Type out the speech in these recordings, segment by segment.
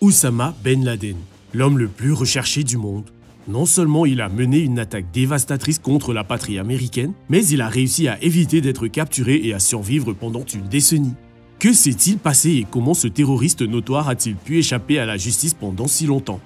Oussama Ben Laden, l'homme le plus recherché du monde. Non seulement il a mené une attaque dévastatrice contre la patrie américaine, mais il a réussi à éviter d'être capturé et à survivre pendant une décennie. Que s'est-il passé et comment ce terroriste notoire a-t-il pu échapper à la justice pendant si longtemps?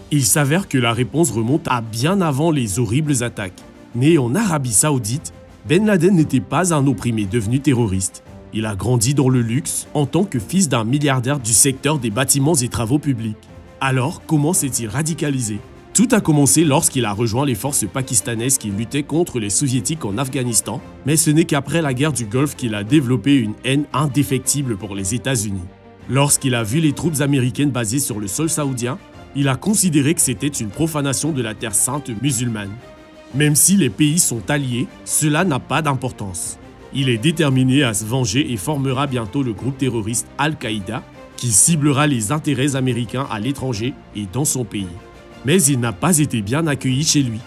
Il s'avère que la réponse remonte à bien avant les horribles attaques. Né en Arabie Saoudite, Ben Laden n'était pas un opprimé devenu terroriste. Il a grandi dans le luxe en tant que fils d'un milliardaire du secteur des bâtiments et travaux publics. Alors, comment s'est-il radicalisé? Tout a commencé lorsqu'il a rejoint les forces pakistanaises qui luttaient contre les soviétiques en Afghanistan, mais ce n'est qu'après la guerre du Golfe qu'il a développé une haine indéfectible pour les États-Unis. Lorsqu'il a vu les troupes américaines basées sur le sol saoudien, il a considéré que c'était une profanation de la terre sainte musulmane. Même si les pays sont alliés, cela n'a pas d'importance. Il est déterminé à se venger et formera bientôt le groupe terroriste Al-Qaïda, qui ciblera les intérêts américains à l'étranger et dans son pays. Mais il n'a pas été bien accueilli chez lui.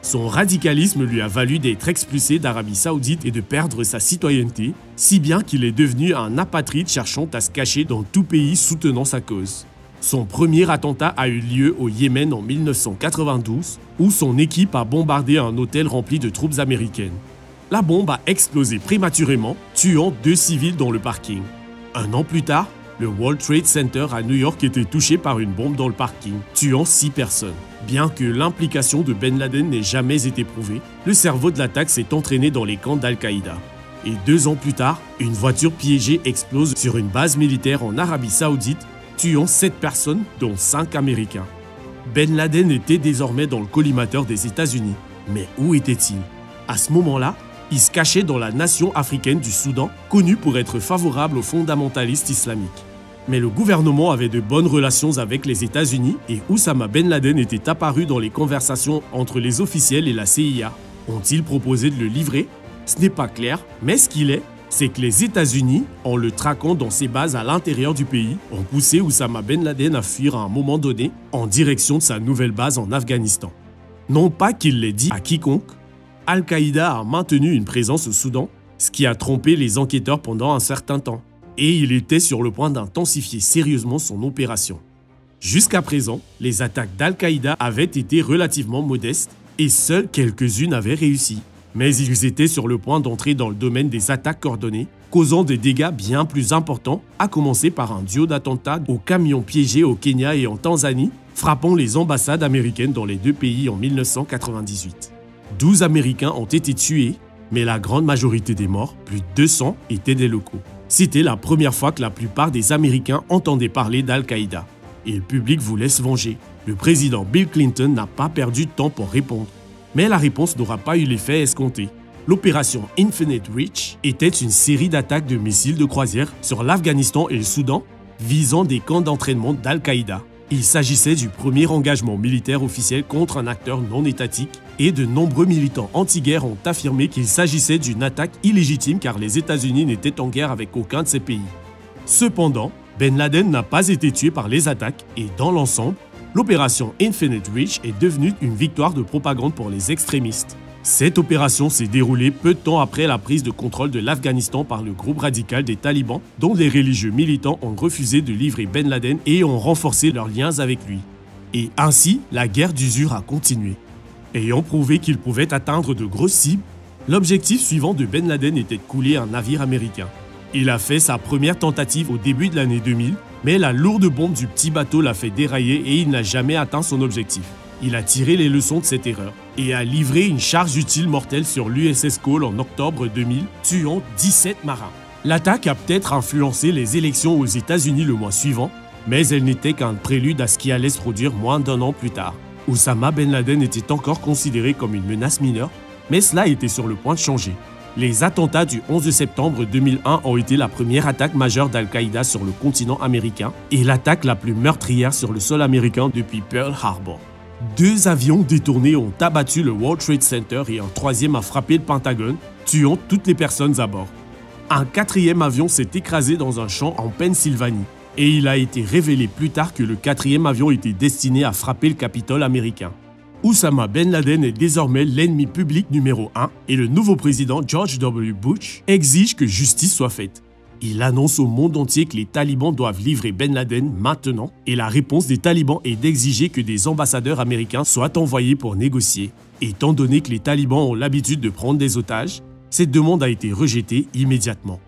Son radicalisme lui a valu d'être expulsé d'Arabie Saoudite et de perdre sa citoyenneté, si bien qu'il est devenu un apatride cherchant à se cacher dans tout pays soutenant sa cause. Son premier attentat a eu lieu au Yémen en 1992, où son équipe a bombardé un hôtel rempli de troupes américaines. La bombe a explosé prématurément, tuant 2 civils dans le parking. Un an plus tard, le World Trade Center à New York était touché par une bombe dans le parking, tuant 6 personnes. Bien que l'implication de Ben Laden n'ait jamais été prouvée, le cerveau de l'attaque s'est entraîné dans les camps d'Al-Qaïda. Et 2 ans plus tard, une voiture piégée explose sur une base militaire en Arabie Saoudite, tuant 7 personnes, dont 5 Américains. Ben Laden était désormais dans le collimateur des États-Unis. Mais où était-il? À ce moment-là, il se cachait dans la nation africaine du Soudan, connue pour être favorable aux fondamentalistes islamiques. Mais le gouvernement avait de bonnes relations avec les États-Unis et Oussama Ben Laden était apparu dans les conversations entre les officiels et la CIA. Ont-ils proposé de le livrer? Ce n'est pas clair, mais ce qu'il est, c'est que les États-Unis, en le traquant dans ses bases à l'intérieur du pays, ont poussé Oussama Ben Laden à fuir à un moment donné en direction de sa nouvelle base en Afghanistan. Non pas qu'il l'ait dit à quiconque, Al-Qaïda a maintenu une présence au Soudan, ce qui a trompé les enquêteurs pendant un certain temps, et il était sur le point d'intensifier sérieusement son opération. Jusqu'à présent, les attaques d'Al-Qaïda avaient été relativement modestes, et seules quelques-unes avaient réussi. Mais ils étaient sur le point d'entrer dans le domaine des attaques coordonnées, causant des dégâts bien plus importants, à commencer par un duo d'attentats aux camions piégés au Kenya et en Tanzanie, frappant les ambassades américaines dans les 2 pays en 1998. 12 Américains ont été tués, mais la grande majorité des morts, plus de 200, étaient des locaux. C'était la première fois que la plupart des Américains entendaient parler d'Al-Qaïda. Et le public voulait se venger. Le président Bill Clinton n'a pas perdu de temps pour répondre. Mais la réponse n'aura pas eu l'effet escompté. L'opération Infinite Reach était une série d'attaques de missiles de croisière sur l'Afghanistan et le Soudan, visant des camps d'entraînement d'Al-Qaïda. Il s'agissait du premier engagement militaire officiel contre un acteur non étatique et de nombreux militants anti-guerre ont affirmé qu'il s'agissait d'une attaque illégitime car les États-Unis n'étaient en guerre avec aucun de ces pays. Cependant, Ben Laden n'a pas été tué par les attaques et dans l'ensemble, l'opération Infinite Reach est devenue une victoire de propagande pour les extrémistes. Cette opération s'est déroulée peu de temps après la prise de contrôle de l'Afghanistan par le groupe radical des talibans, dont les religieux militants ont refusé de livrer Ben Laden et ont renforcé leurs liens avec lui. Et ainsi, la guerre d'usure a continué. Ayant prouvé qu'il pouvait atteindre de grosses cibles, l'objectif suivant de Ben Laden était de couler un navire américain. Il a fait sa première tentative au début de l'année 2000, mais la lourde bombe du petit bateau l'a fait dérailler et il n'a jamais atteint son objectif. Il a tiré les leçons de cette erreur et a livré une charge utile mortelle sur l'USS Cole en octobre 2000, tuant 17 marins. L'attaque a peut-être influencé les élections aux États-Unis le mois suivant, mais elle n'était qu'un prélude à ce qui allait se produire moins d'1 an plus tard. Oussama Ben Laden était encore considéré comme une menace mineure, mais cela était sur le point de changer. Les attentats du 11 septembre 2001 ont été la première attaque majeure d'Al-Qaïda sur le continent américain et l'attaque la plus meurtrière sur le sol américain depuis Pearl Harbor. 2 avions détournés ont abattu le World Trade Center et un 3e a frappé le Pentagone, tuant toutes les personnes à bord. Un 4e avion s'est écrasé dans un champ en Pennsylvanie et il a été révélé plus tard que le 4e avion était destiné à frapper le Capitole américain. Oussama Ben Laden est désormais l'ennemi public numéro 1 et le nouveau président George W. Bush exige que justice soit faite. Il annonce au monde entier que les talibans doivent livrer Ben Laden maintenant et la réponse des talibans est d'exiger que des ambassadeurs américains soient envoyés pour négocier. Étant donné que les talibans ont l'habitude de prendre des otages, cette demande a été rejetée immédiatement.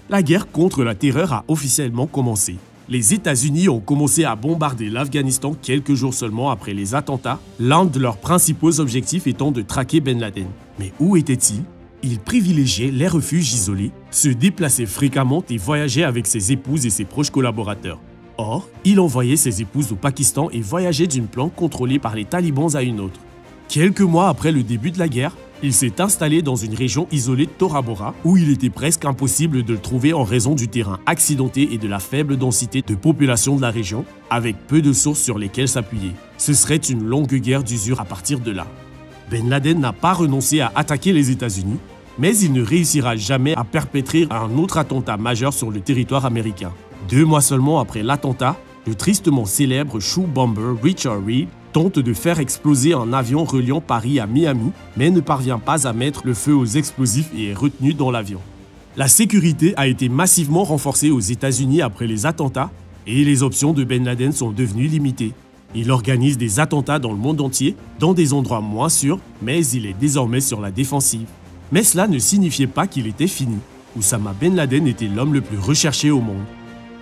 La guerre contre la terreur a officiellement commencé. Les États-Unis ont commencé à bombarder l'Afghanistan quelques jours seulement après les attentats, l'un de leurs principaux objectifs étant de traquer Ben Laden. Mais où était-il? Il privilégiait les refuges isolés, se déplaçait fréquemment et voyageait avec ses épouses et ses proches collaborateurs. Or, il envoyait ses épouses au Pakistan et voyageait d'une planque contrôlée par les talibans à une autre. Quelques mois après le début de la guerre, il s'est installé dans une région isolée de Tora Bora où il était presque impossible de le trouver en raison du terrain accidenté et de la faible densité de population de la région, avec peu de sources sur lesquelles s'appuyer. Ce serait une longue guerre d'usure à partir de là. Ben Laden n'a pas renoncé à attaquer les États-Unis, mais il ne réussira jamais à perpétrer un autre attentat majeur sur le territoire américain. 2 mois seulement après l'attentat, le tristement célèbre shoe bomber Richard Reed tente de faire exploser un avion reliant Paris à Miami, mais ne parvient pas à mettre le feu aux explosifs et est retenu dans l'avion. La sécurité a été massivement renforcée aux États-Unis après les attentats et les options de Ben Laden sont devenues limitées. Il organise des attentats dans le monde entier, dans des endroits moins sûrs, mais il est désormais sur la défensive. Mais cela ne signifiait pas qu'il était fini. Oussama Ben Laden était l'homme le plus recherché au monde.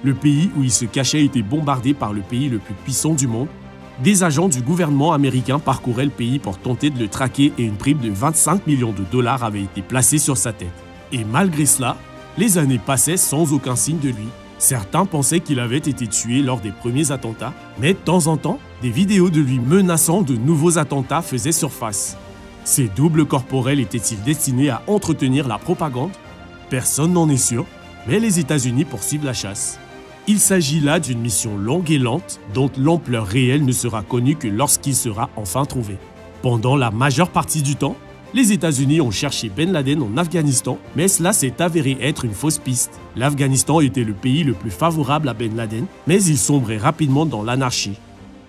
Le pays où il se cachait était bombardé par le pays le plus puissant du monde. Des agents du gouvernement américain parcouraient le pays pour tenter de le traquer et une prime de 25 millions de dollars avait été placée sur sa tête. Et malgré cela, les années passaient sans aucun signe de lui. Certains pensaient qu'il avait été tué lors des premiers attentats, mais de temps en temps, des vidéos de lui menaçant de nouveaux attentats faisaient surface. Ces doubles corporels étaient-ils destinés à entretenir la propagande? Personne n'en est sûr, mais les États-Unis poursuivent la chasse. Il s'agit là d'une mission longue et lente dont l'ampleur réelle ne sera connue que lorsqu'il sera enfin trouvé. Pendant la majeure partie du temps, les États-Unis ont cherché Ben Laden en Afghanistan, mais cela s'est avéré être une fausse piste. L'Afghanistan était le pays le plus favorable à Ben Laden, mais il sombrait rapidement dans l'anarchie.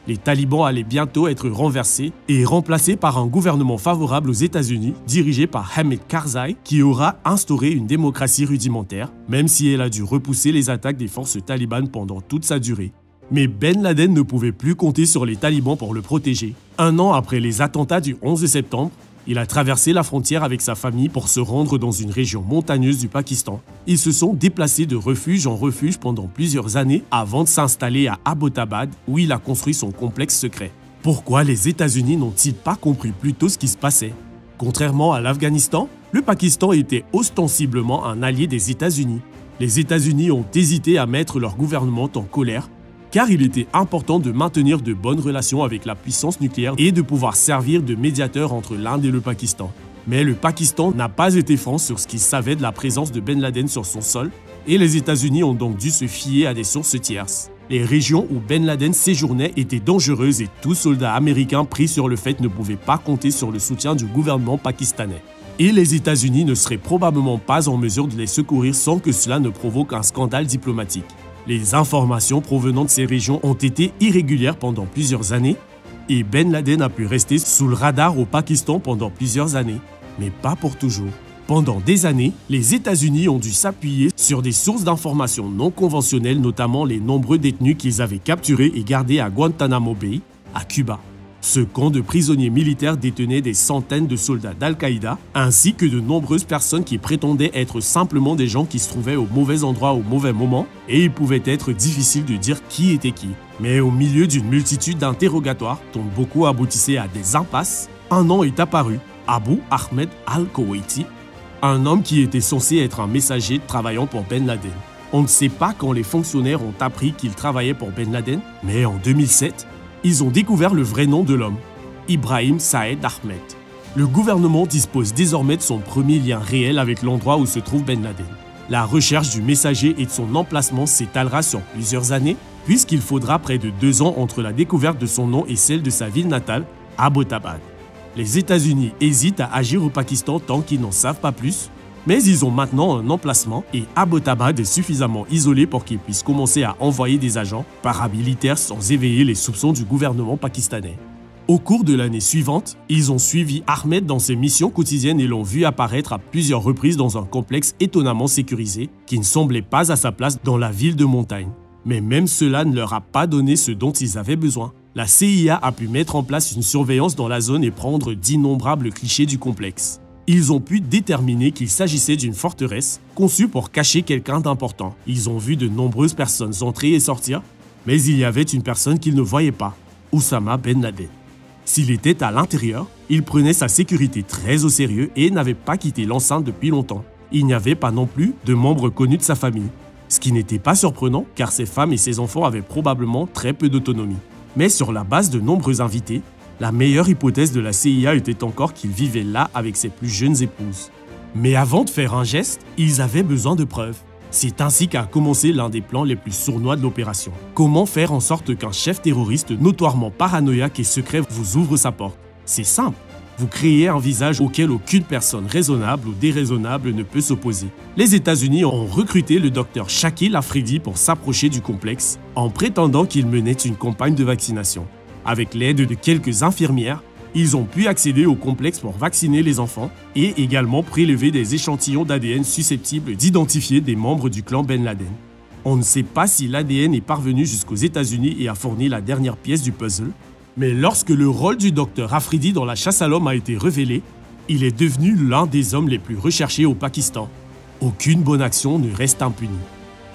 Les talibans allaient bientôt être renversés et remplacés par un gouvernement favorable aux États-Unis, dirigé par Hamid Karzai, qui aura instauré une démocratie rudimentaire, même si elle a dû repousser les attaques des forces talibanes pendant toute sa durée. Mais Ben Laden ne pouvait plus compter sur les talibans pour le protéger. 1 an après les attentats du 11 septembre, il a traversé la frontière avec sa famille pour se rendre dans une région montagneuse du Pakistan. Ils se sont déplacés de refuge en refuge pendant plusieurs années avant de s'installer à Abbottabad où il a construit son complexe secret. Pourquoi les États-Unis n'ont-ils pas compris plus tôt ce qui se passait? Contrairement à l'Afghanistan, le Pakistan était ostensiblement un allié des États-Unis. Les États-Unis ont hésité à mettre leur gouvernement en colère car il était important de maintenir de bonnes relations avec la puissance nucléaire et de pouvoir servir de médiateur entre l'Inde et le Pakistan. Mais le Pakistan n'a pas été franc sur ce qu'il savait de la présence de Ben Laden sur son sol, et les États-Unis ont donc dû se fier à des sources tierces. Les régions où Ben Laden séjournait étaient dangereuses et tout soldat américain pris sur le fait ne pouvait pas compter sur le soutien du gouvernement pakistanais. Et les États-Unis ne seraient probablement pas en mesure de les secourir sans que cela ne provoque un scandale diplomatique. Les informations provenant de ces régions ont été irrégulières pendant plusieurs années et Ben Laden a pu rester sous le radar au Pakistan pendant plusieurs années, mais pas pour toujours. Pendant des années, les États-Unis ont dû s'appuyer sur des sources d'informations non conventionnelles, notamment les nombreux détenus qu'ils avaient capturés et gardés à Guantanamo Bay, à Cuba. Ce camp de prisonniers militaires détenait des centaines de soldats d'Al-Qaïda, ainsi que de nombreuses personnes qui prétendaient être simplement des gens qui se trouvaient au mauvais endroit au mauvais moment, et il pouvait être difficile de dire qui était qui. Mais au milieu d'une multitude d'interrogatoires, dont beaucoup aboutissaient à des impasses, un nom est apparu, Abu Ahmed al-Kuwaiti, un homme qui était censé être un messager travaillant pour Ben Laden. On ne sait pas quand les fonctionnaires ont appris qu'il travaillait pour Ben Laden, mais en 2007, ils ont découvert le vrai nom de l'homme, Ibrahim Saed Ahmed. Le gouvernement dispose désormais de son premier lien réel avec l'endroit où se trouve Ben Laden. La recherche du messager et de son emplacement s'étalera sur plusieurs années, puisqu'il faudra près de 2 ans entre la découverte de son nom et celle de sa ville natale, Abbottabad. Les États-Unis hésitent à agir au Pakistan tant qu'ils n'en savent pas plus, mais ils ont maintenant un emplacement et Abbottabad est suffisamment isolé pour qu'ils puissent commencer à envoyer des agents paramilitaires sans éveiller les soupçons du gouvernement pakistanais. Au cours de l'année suivante, ils ont suivi Ahmed dans ses missions quotidiennes et l'ont vu apparaître à plusieurs reprises dans un complexe étonnamment sécurisé qui ne semblait pas à sa place dans la ville de montagne. Mais même cela ne leur a pas donné ce dont ils avaient besoin. La CIA a pu mettre en place une surveillance dans la zone et prendre d'innombrables clichés du complexe. Ils ont pu déterminer qu'il s'agissait d'une forteresse conçue pour cacher quelqu'un d'important. Ils ont vu de nombreuses personnes entrer et sortir, mais il y avait une personne qu'ils ne voyaient pas, Oussama Ben Laden. S'il était à l'intérieur, il prenait sa sécurité très au sérieux et n'avait pas quitté l'enceinte depuis longtemps. Il n'y avait pas non plus de membres connus de sa famille, ce qui n'était pas surprenant car ses femmes et ses enfants avaient probablement très peu d'autonomie. Mais sur la base de nombreux invités, la meilleure hypothèse de la CIA était encore qu'il vivait là avec ses plus jeunes épouses. Mais avant de faire un geste, ils avaient besoin de preuves. C'est ainsi qu'a commencé l'un des plans les plus sournois de l'opération. Comment faire en sorte qu'un chef terroriste notoirement paranoïaque et secret vous ouvre sa porte? C'est simple. Vous créez un visage auquel aucune personne raisonnable ou déraisonnable ne peut s'opposer. Les États-Unis ont recruté le docteur Shakil Afridi pour s'approcher du complexe en prétendant qu'il menait une campagne de vaccination. Avec l'aide de quelques infirmières, ils ont pu accéder au complexe pour vacciner les enfants et également prélever des échantillons d'ADN susceptibles d'identifier des membres du clan Ben Laden. On ne sait pas si l'ADN est parvenu jusqu'aux États-Unis et a fourni la dernière pièce du puzzle, mais lorsque le rôle du docteur Afridi dans la chasse à l'homme a été révélé, il est devenu l'un des hommes les plus recherchés au Pakistan. Aucune bonne action ne reste impunie.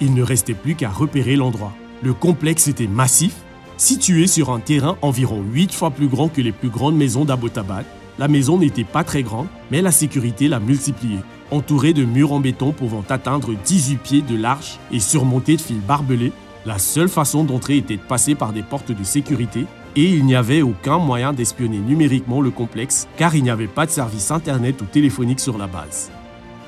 Il ne restait plus qu'à repérer l'endroit. Le complexe était massif, situé sur un terrain environ 8 fois plus grand que les plus grandes maisons d'Abbottabad. La maison n'était pas très grande, mais la sécurité l'a multipliée. Entourée de murs en béton pouvant atteindre 18 pieds de large et surmontés de fils barbelés, la seule façon d'entrer était de passer par des portes de sécurité et il n'y avait aucun moyen d'espionner numériquement le complexe car il n'y avait pas de service internet ou téléphonique sur la base.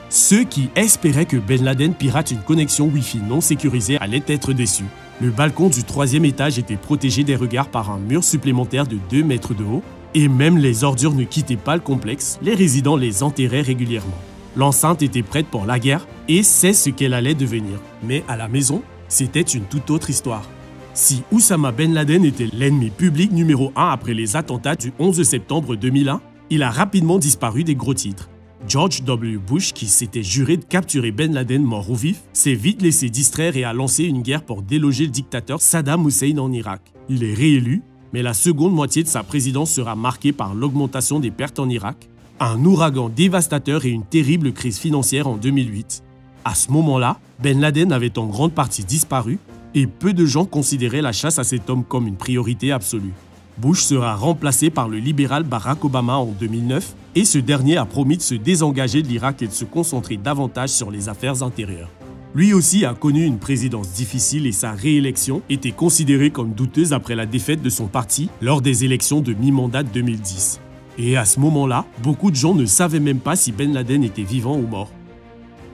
Ceux qui espéraient que Ben Laden pirate une connexion Wi-Fi non sécurisée allaient être déçus. Le balcon du 3e étage était protégé des regards par un mur supplémentaire de 2 mètres de haut, et même les ordures ne quittaient pas le complexe, les résidents les enterraient régulièrement. L'enceinte était prête pour la guerre, et c'est ce qu'elle allait devenir. Mais à la maison, c'était une toute autre histoire. Si Oussama Ben Laden était l'ennemi public numéro 1 après les attentats du 11 septembre 2001, il a rapidement disparu des gros titres. George W. Bush, qui s'était juré de capturer Ben Laden mort ou vif, s'est vite laissé distraire et a lancé une guerre pour déloger le dictateur Saddam Hussein en Irak. Il est réélu, mais la seconde moitié de sa présidence sera marquée par l'augmentation des pertes en Irak, un ouragan dévastateur et une terrible crise financière en 2008. À ce moment-là, Ben Laden avait en grande partie disparu et peu de gens considéraient la chasse à cet homme comme une priorité absolue. Bush sera remplacé par le libéral Barack Obama en 2009 et ce dernier a promis de se désengager de l'Irak et de se concentrer davantage sur les affaires intérieures. Lui aussi a connu une présidence difficile et sa réélection était considérée comme douteuse après la défaite de son parti lors des élections de mi-mandat 2010. Et à ce moment-là, beaucoup de gens ne savaient même pas si Ben Laden était vivant ou mort.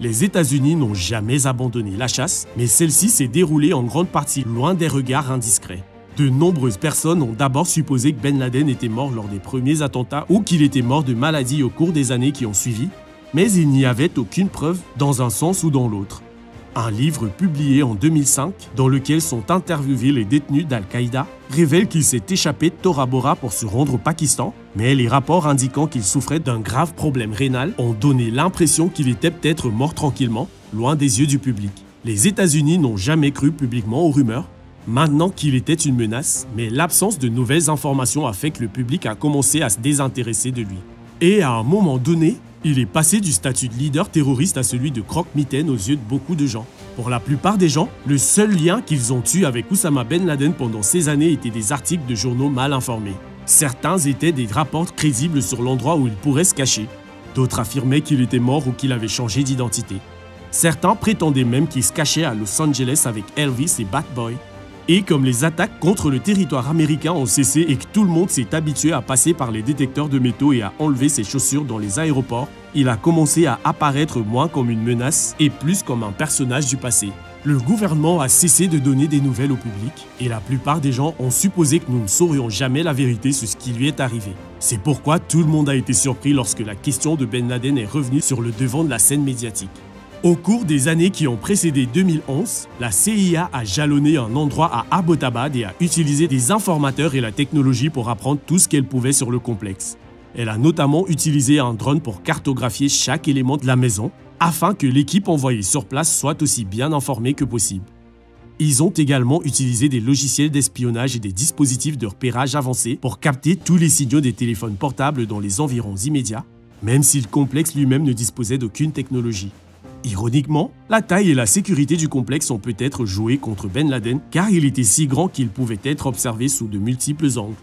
Les États-Unis n'ont jamais abandonné la chasse, mais celle-ci s'est déroulée en grande partie loin des regards indiscrets. De nombreuses personnes ont d'abord supposé que Ben Laden était mort lors des premiers attentats ou qu'il était mort de maladie au cours des années qui ont suivi, mais il n'y avait aucune preuve dans un sens ou dans l'autre. Un livre publié en 2005, dans lequel sont interviewés les détenus d'Al-Qaïda, révèle qu'il s'est échappé de Tora Bora pour se rendre au Pakistan, mais les rapports indiquant qu'il souffrait d'un grave problème rénal ont donné l'impression qu'il était peut-être mort tranquillement, loin des yeux du public. Les États-Unis n'ont jamais cru publiquement aux rumeurs, maintenant qu'il était une menace, mais l'absence de nouvelles informations a fait que le public a commencé à se désintéresser de lui. Et à un moment donné, il est passé du statut de leader terroriste à celui de croque-mitaine aux yeux de beaucoup de gens. Pour la plupart des gens, le seul lien qu'ils ont eu avec Oussama Ben Laden pendant ces années était des articles de journaux mal informés. Certains étaient des rapports crédibles sur l'endroit où il pourrait se cacher. D'autres affirmaient qu'il était mort ou qu'il avait changé d'identité. Certains prétendaient même qu'il se cachait à Los Angeles avec Elvis et Bad Boy. Et comme les attaques contre le territoire américain ont cessé et que tout le monde s'est habitué à passer par les détecteurs de métaux et à enlever ses chaussures dans les aéroports, il a commencé à apparaître moins comme une menace et plus comme un personnage du passé. Le gouvernement a cessé de donner des nouvelles au public et la plupart des gens ont supposé que nous ne saurions jamais la vérité sur ce qui lui est arrivé. C'est pourquoi tout le monde a été surpris lorsque la question de Ben Laden est revenue sur le devant de la scène médiatique. Au cours des années qui ont précédé 2011, la CIA a jalonné un endroit à Abbottabad et a utilisé des informateurs et la technologie pour apprendre tout ce qu'elle pouvait sur le complexe. Elle a notamment utilisé un drone pour cartographier chaque élément de la maison, afin que l'équipe envoyée sur place soit aussi bien informée que possible. Ils ont également utilisé des logiciels d'espionnage et des dispositifs de repérage avancés pour capter tous les signaux des téléphones portables dans les environs immédiats, même si le complexe lui-même ne disposait d'aucune technologie. Ironiquement, la taille et la sécurité du complexe ont peut-être joué contre Ben Laden car il était si grand qu'il pouvait être observé sous de multiples angles.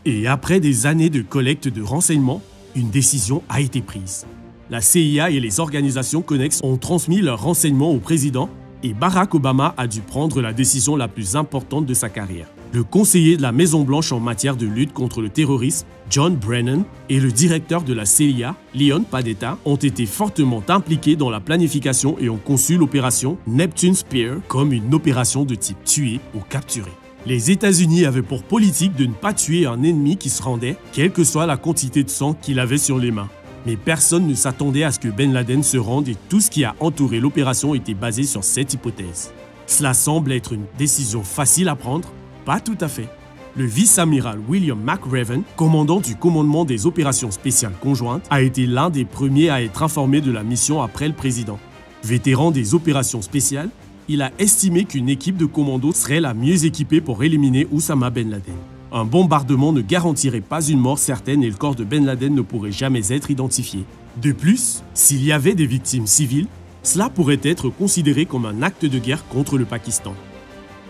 Et après des années de collecte de renseignements, une décision a été prise. La CIA et les organisations connexes ont transmis leurs renseignements au président et Barack Obama a dû prendre la décision la plus importante de sa carrière. Le conseiller de la Maison-Blanche en matière de lutte contre le terrorisme, John Brennan, et le directeur de la CIA, Leon Panetta, ont été fortement impliqués dans la planification et ont conçu l'opération Neptune Spear comme une opération de type tuer ou capturer. Les États-Unis avaient pour politique de ne pas tuer un ennemi qui se rendait, quelle que soit la quantité de sang qu'il avait sur les mains. Mais personne ne s'attendait à ce que Ben Laden se rende et tout ce qui a entouré l'opération était basé sur cette hypothèse. Cela semble être une décision facile à prendre, pas tout à fait. Le vice-amiral William McRaven, commandant du commandement des opérations spéciales conjointes, a été l'un des premiers à être informé de la mission après le président. Vétéran des opérations spéciales, il a estimé qu'une équipe de commandos serait la mieux équipée pour éliminer Oussama Ben Laden. Un bombardement ne garantirait pas une mort certaine et le corps de Ben Laden ne pourrait jamais être identifié. De plus, s'il y avait des victimes civiles, cela pourrait être considéré comme un acte de guerre contre le Pakistan.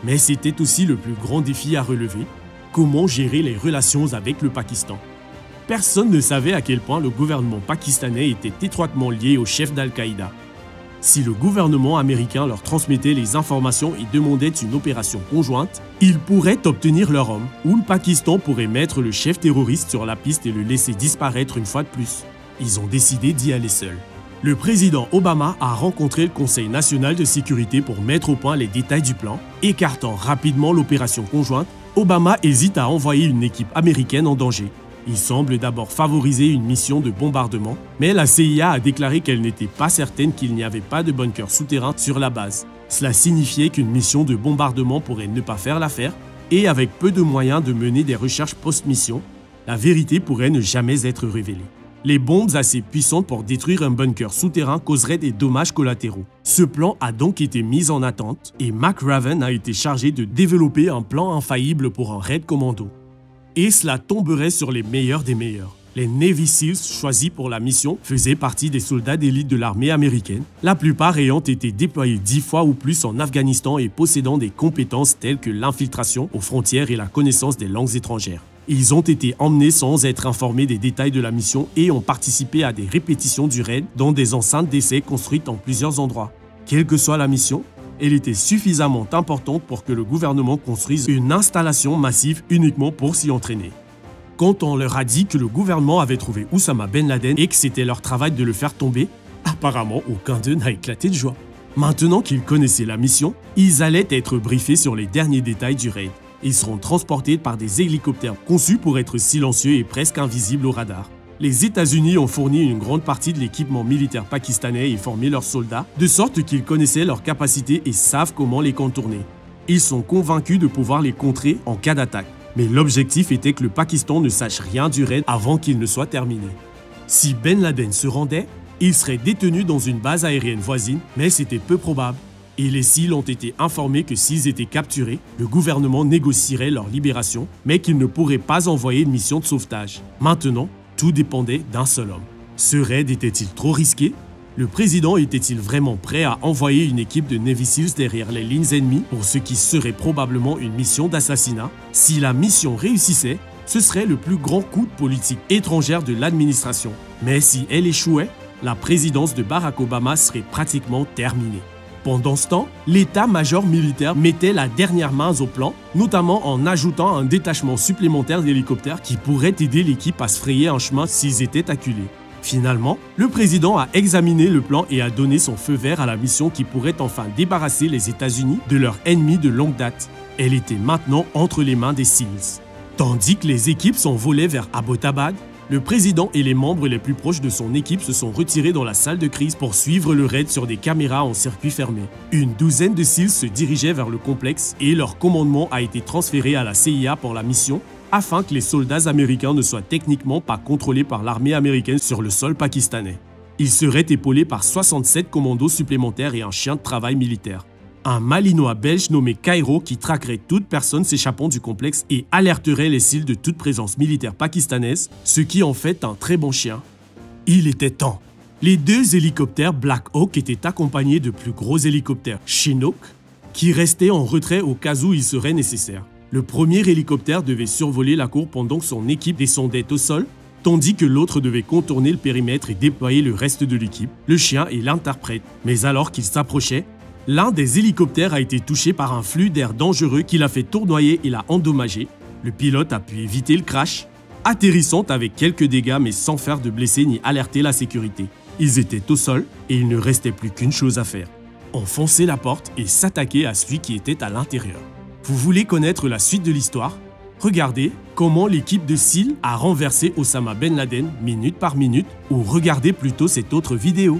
Mais c'était aussi le plus grand défi à relever, comment gérer les relations avec le Pakistan. Personne ne savait à quel point le gouvernement pakistanais était étroitement lié au chef d'Al-Qaïda. Si le gouvernement américain leur transmettait les informations et demandait une opération conjointe, ils pourraient obtenir leur homme, ou le Pakistan pourrait mettre le chef terroriste sur la piste et le laisser disparaître une fois de plus. Ils ont décidé d'y aller seuls. Le président Obama a rencontré le Conseil national de sécurité pour mettre au point les détails du plan. Écartant rapidement l'opération conjointe, Obama hésite à envoyer une équipe américaine en danger. Il semble d'abord favoriser une mission de bombardement, mais la CIA a déclaré qu'elle n'était pas certaine qu'il n'y avait pas de bunker souterrain sur la base. Cela signifiait qu'une mission de bombardement pourrait ne pas faire l'affaire, et avec peu de moyens de mener des recherches post-mission, la vérité pourrait ne jamais être révélée. Les bombes assez puissantes pour détruire un bunker souterrain causeraient des dommages collatéraux. Ce plan a donc été mis en attente, et McRaven a été chargé de développer un plan infaillible pour un raid commando. Et cela tomberait sur les meilleurs des meilleurs. Les Navy SEALs choisis pour la mission faisaient partie des soldats d'élite de l'armée américaine, la plupart ayant été déployés 10 fois ou plus en Afghanistan et possédant des compétences telles que l'infiltration aux frontières et la connaissance des langues étrangères. Ils ont été emmenés sans être informés des détails de la mission et ont participé à des répétitions du raid dans des enceintes d'essai construites en plusieurs endroits. Quelle que soit la mission, elle était suffisamment importante pour que le gouvernement construise une installation massive uniquement pour s'y entraîner. Quand on leur a dit que le gouvernement avait trouvé Oussama Ben Laden et que c'était leur travail de le faire tomber, apparemment aucun d'eux n'a éclaté de joie. Maintenant qu'ils connaissaient la mission, ils allaient être briefés sur les derniers détails du raid. Ils seront transportés par des hélicoptères conçus pour être silencieux et presque invisibles au radar. Les États-Unis ont fourni une grande partie de l'équipement militaire pakistanais et formé leurs soldats, de sorte qu'ils connaissaient leurs capacités et savent comment les contourner. Ils sont convaincus de pouvoir les contrer en cas d'attaque. Mais l'objectif était que le Pakistan ne sache rien du raid avant qu'il ne soit terminé. Si Ben Laden se rendait, il serait détenu dans une base aérienne voisine, mais c'était peu probable. Et les SEALs ont été informés que s'ils étaient capturés, le gouvernement négocierait leur libération, mais qu'il ne pourrait pas envoyer une mission de sauvetage. Maintenant, tout dépendait d'un seul homme. Ce raid était-il trop risqué? Le président était-il vraiment prêt à envoyer une équipe de Navy SEALs derrière les lignes ennemies pour ce qui serait probablement une mission d'assassinat? Si la mission réussissait, ce serait le plus grand coup de politique étrangère de l'administration. Mais si elle échouait, la présidence de Barack Obama serait pratiquement terminée. Pendant ce temps, l'état-major militaire mettait la dernière main au plan, notamment en ajoutant un détachement supplémentaire d'hélicoptères qui pourrait aider l'équipe à se frayer un chemin s'ils étaient acculés. Finalement, le président a examiné le plan et a donné son feu vert à la mission qui pourrait enfin débarrasser les États-Unis de leur ennemi de longue date. Elle était maintenant entre les mains des SEALs. Tandis que les équipes s'envolaient vers Abbottabad, Le président et les membres les plus proches de son équipe se sont retirés dans la salle de crise pour suivre le raid sur des caméras en circuit fermé. Une douzaine de SEALs se dirigeaient vers le complexe et leur commandement a été transféré à la CIA pour la mission, afin que les soldats américains ne soient techniquement pas contrôlés par l'armée américaine sur le sol pakistanais. Ils seraient épaulés par 67 commandos supplémentaires et un chien de travail militaire. Un Malinois belge nommé Cairo qui traquerait toute personne s'échappant du complexe et alerterait les SEALs de toute présence militaire pakistanaise, ce qui en fait un très bon chien. Il était temps. Les deux hélicoptères Black Hawk étaient accompagnés de plus gros hélicoptères Chinook qui restaient en retrait au cas où il serait nécessaire. Le premier hélicoptère devait survoler la cour pendant que son équipe descendait au sol, tandis que l'autre devait contourner le périmètre et déployer le reste de l'équipe, le chien et l'interprète. Mais alors qu'il s'approchait, l'un des hélicoptères a été touché par un flux d'air dangereux qui l'a fait tournoyer et l'a endommagé. Le pilote a pu éviter le crash, atterrissant avec quelques dégâts mais sans faire de blessés ni alerter la sécurité. Ils étaient au sol et il ne restait plus qu'une chose à faire: enfoncer la porte et s'attaquer à celui qui était à l'intérieur. Vous voulez connaître la suite de l'histoire? Regardez comment l'équipe de SEAL a renversé Osama Ben Laden minute par minute, ou regardez plutôt cette autre vidéo.